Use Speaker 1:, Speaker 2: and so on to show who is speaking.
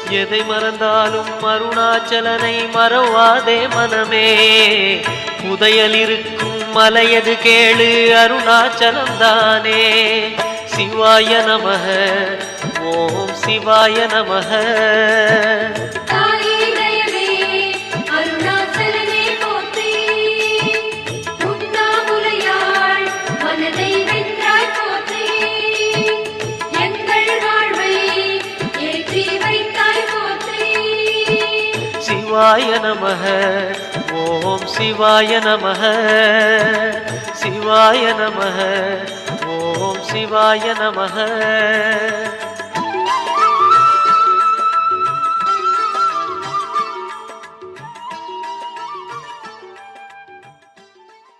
Speaker 1: எதை மறந்தாலும் அருணாச்சலனை மறவாதே மனமே. புதையல் இருக்கும் மலையது கேளு அருணாச்சலம் தானே. சிவாய நமக ஓம் சிவாய நமக. சிவாய நமக ஓம் சிவாய நமக. சிவாய நமக ஓம் சிவாய நமக.